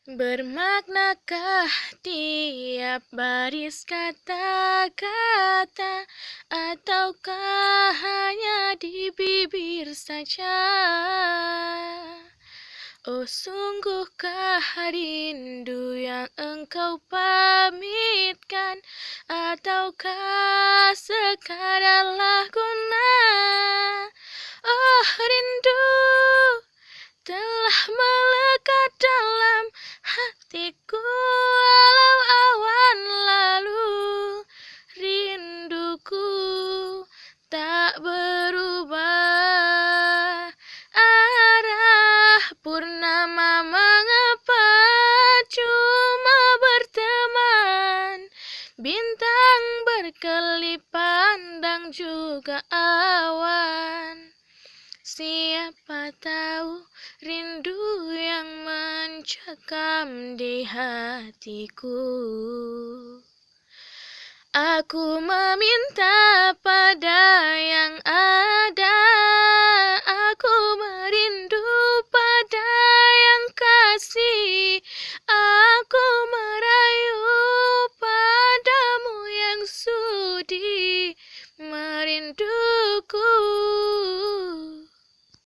Bermaknakah tiap baris kata-kata, ataukah hanya di bibir saja? Oh, sungguhkah rindu yang engkau pamitkan, ataukah sekadarlah guna? Oh, rindu telah melekat dalam hatiku walau awan lalu. Rinduku tak berubah. Arah purnama mengapa cuma berteman, bintang berkelip pandang juga awan. Siapa tahu rindu yang mencekam di hatiku. Aku meminta pada yang ada,